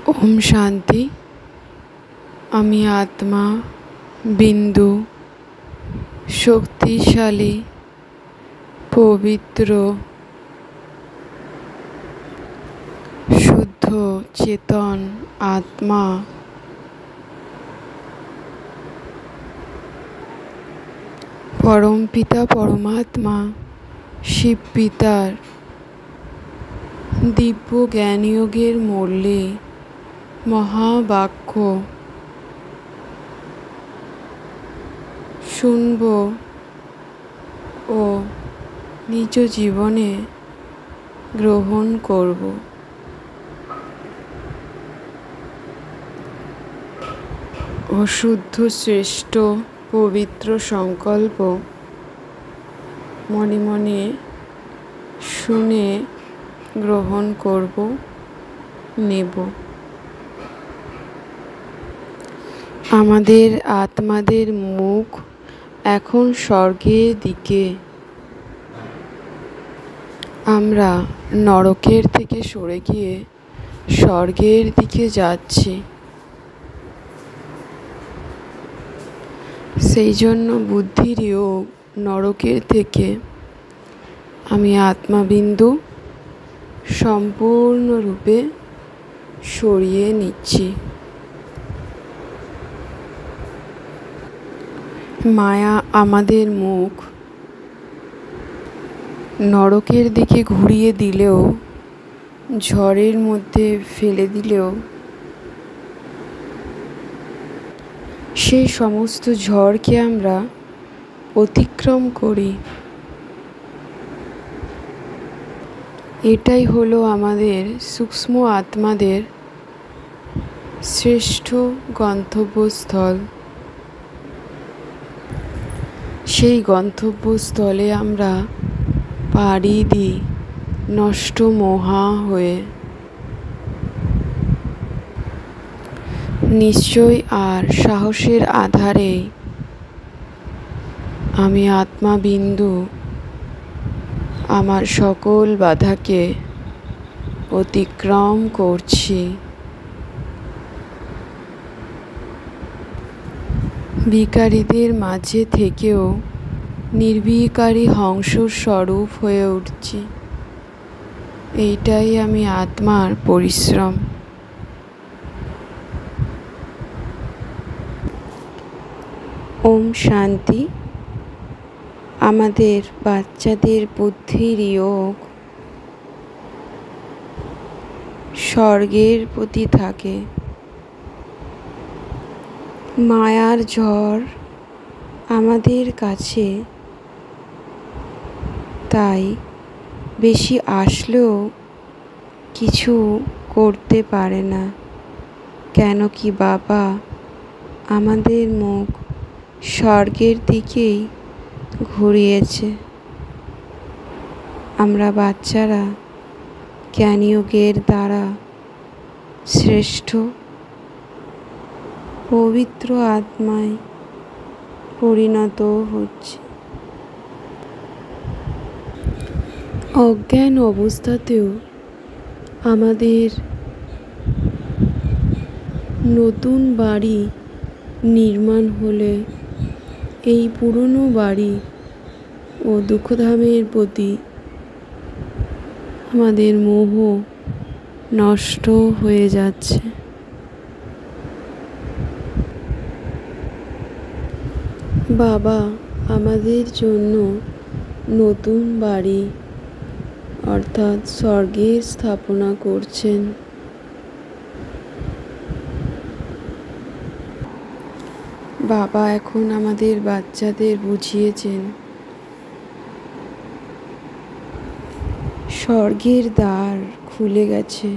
ওম শান্তি। আমি আত্মা বিন্দু, শক্তিশালী, পবিত্র, শুদ্ধ চেতন আত্মা। পরমপিতা পরমাত্মা শিব পিতার দিব্য জ্ঞানযোগের মূল্যে মহাবাক্য শুনব ও নিজ জীবনে গ্রহণ করব। অশুদ্ধ শ্রেষ্ঠ পবিত্র সংকল্প মনে মনে শুনে গ্রহণ করব, নেব। আমাদের আত্মাদের মুখ এখন স্বর্গের দিকে। আমরা নরকের থেকে সরে গিয়ে স্বর্গের দিকে যাচ্ছি। সেই জন্য বুদ্ধির যোগ নরকের থেকে আমি আত্মাবিন্দু সম্পূর্ণরূপে সরিয়ে নিচ্ছি। মায়া আমাদের মুখ নরকের দিকে ঘুরিয়ে দিলেও, ঝড়ের মধ্যে ফেলে দিলেও সেই সমস্ত ঝড়কে আমরা অতিক্রম করি। এটাই হলো আমাদের সূক্ষ্ম আত্মাদের শ্রেষ্ঠ গন্তব্যস্থল। সেই গন্তব্যস্থলে আমরা পাড়ি দিই নষ্ট মহা হয়ে। নিশ্চয় আর সাহসের আধারে আমি আত্মাবিন্দু আমার সকল বাধাকে অতিক্রম করছি। বিকারীদের মাঝে থেকেও নির্বিকারী হংসর স্বরূপ হয়ে উঠছি। এইটাই আমি আত্মার পরিশ্রম। ওম শান্তি। আমাদের বাচ্চাদের বুদ্ধির যোগ স্বর্গের প্রতি থাকে। মায়ার ঝড় আমাদের কাছে তাই বেশি আসলেও কিছু করতে পারে না। কেন কি বাবা আমাদের মুখ স্বর্গের দিকেই ঘুরিয়েছে। আমরা বাচ্চারা জ্ঞানযোগের দ্বারা শ্রেষ্ঠ পবিত্র আত্মায় পরিণত হচ্ছে। অজ্ঞান অবস্থাতেও আমাদের নতুন বাড়ি নির্মাণ হলে এই পুরনো বাড়ি ও দুঃখধামের প্রতি আমাদের মোহ নষ্ট হয়ে যাচ্ছে। বাবা আমাদের জন্য নতুন বাড়ি অর্থাৎ স্বর্গের স্থাপনা করছেন। বাবা এখন আমাদের বাচ্চাদের বুঝিয়েছেন স্বর্গের দ্বার খুলে গেছে।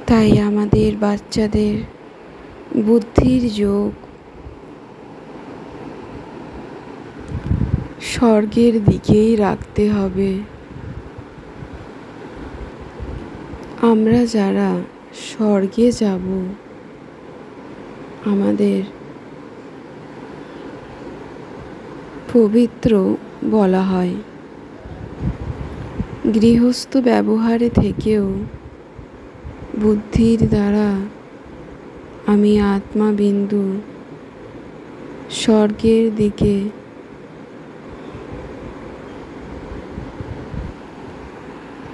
তাই আমাদের বাচ্চাদের বুদ্ধির যোগ স্বর্গের দিকেই রাখতে হবে। আমরা যারা স্বর্গে যাব আমাদের পবিত্র বলা হয়। গৃহস্থ ব্যবহারে থেকেও বুদ্ধির দ্বারা আমি আত্মা বিন্দু স্বর্গের দিকে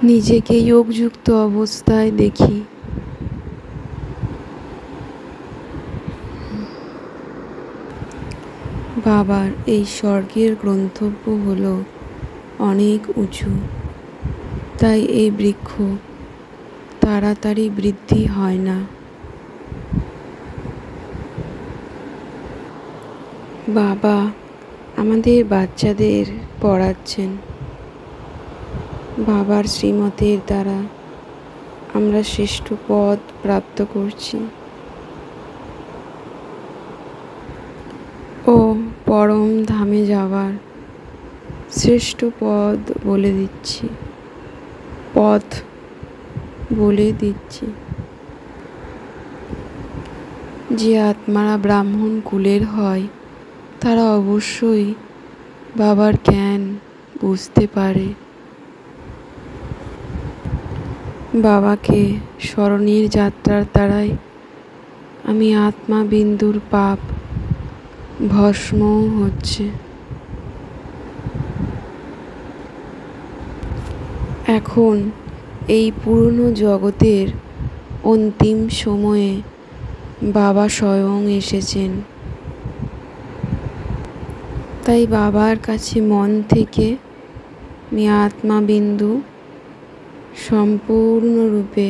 নিজেকে যোগযুক্ত অবস্থায় দেখি। বাবার এই স্বর্গের গন্তব্য হলো অনেক উঁচু, তাই এই বৃক্ষ তাড়াতাড়ি বৃদ্ধি হয় না। বাবা আমাদের বাচ্চাদের পড়াচ্ছেন। বাবার শ্রীমতের দ্বারা আমরা শ্রেষ্ঠ পদ প্রাপ্ত করছি ও পরম ধামে যাওয়ার শ্রেষ্ঠ পথ বলে দিচ্ছি। যে আত্মারা ব্রাহ্মণ কুলের হয় তারা অবশ্যই বাবার জ্ঞান বুঝতে পারে। বাবাকে স্মরণের যাত্রার দ্বারাই আমি আত্মা বিন্দুর পাপ ভস্ম হচ্ছে। এখন এই পুরনো জগতের অন্তিম সময়ে বাবা স্বয়ং এসেছেন, তাই বাবার কাছে মন থেকে আমি আত্মা বিন্দু সম্পূর্ণরূপে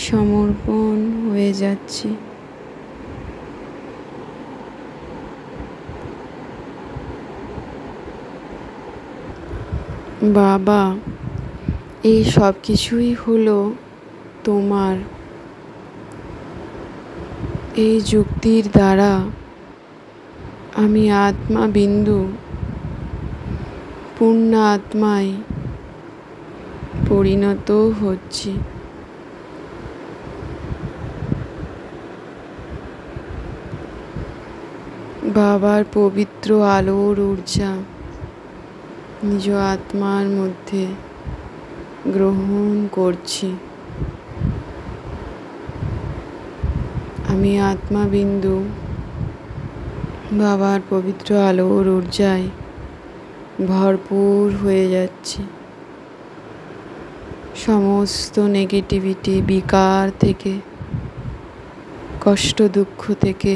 সমর্পণ হয়ে যাচ্ছি। বাবা এই সব কিছুই হলো তোমার। এই যুক্তির দ্বারা আমি আত্মা বিন্দু পূর্ণ আত্মায় পরিণত হচ্ছি। বাবার পবিত্র আলোর ঊর্জা নিজ আত্মার মধ্যে গ্রহণ করছি। আমি আত্মা বিন্দু বাবার পবিত্র আলোর ঊর্জায় ভরপুর হয়ে যাচ্ছি। সমস্ত নেগেটিভিটি, বিকার থেকে, কষ্ট দুঃখ থেকে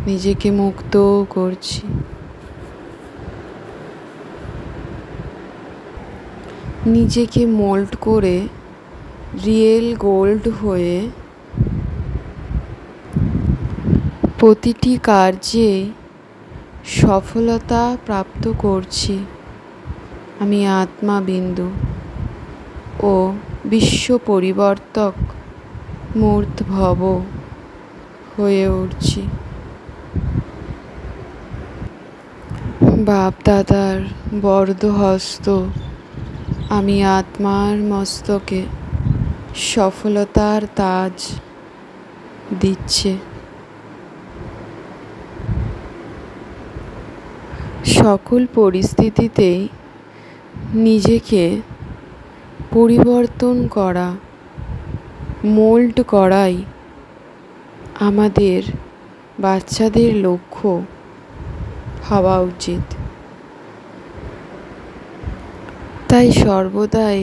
নিজেকে মুক্ত করছি। নিজেকে মোল্ড করে রিয়েল গোল্ড হয়ে প্রতিটি কার্যে সফলতা প্রাপ্ত করছি। আমি আত্মা বিন্দু ও বিশ্ব পরিবর্তক মূর্তভব হয়ে উঠছি। বাপ দাদার বরদহস্ত আমি আত্মার মস্তকে সফলতার তাজ দিচ্ছে। সকল পরিস্থিতিতেই নিজেকে পরিবর্তন করা, মোল্ড করাই আমাদের বাচ্চাদের লক্ষ্য হওয়া উচিত। তাই সর্বদাই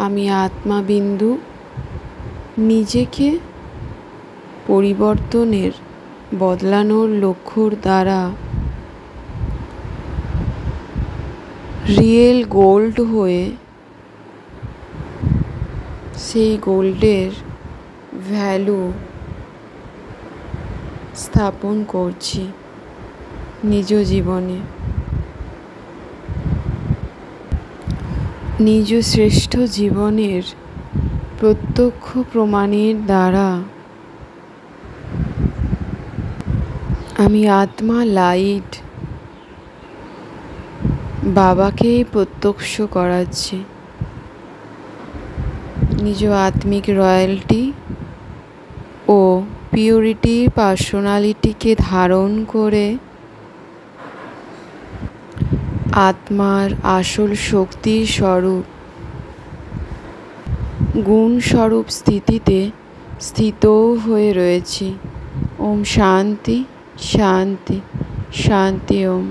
আমি আত্মা বিন্দু নিজেকে পরিবর্তনের, বদলানোর লক্ষ্যর দ্বারা রিয়েল গোল্ড হয়ে সেই গোল্ডের ভ্যালু স্থাপন করছি নিজ জীবনে। নিজ শ্রেষ্ঠ জীবনের প্রত্যক্ষ প্রমাণের দ্বারা আমি আত্মা লাইট বাবাকেই প্রত্যক্ষ করাচ্ছি। নিজ আত্মিক রয়্যালটি ও পিউরিটির পার্সোনালিটিকে ধারণ করে আত্মার আসল শক্তির স্বরূপ, গুণ স্বরূপ স্থিতিতে স্থিত হয়ে রয়েছি। ওম শান্তি শান্তি শান্তি ওম।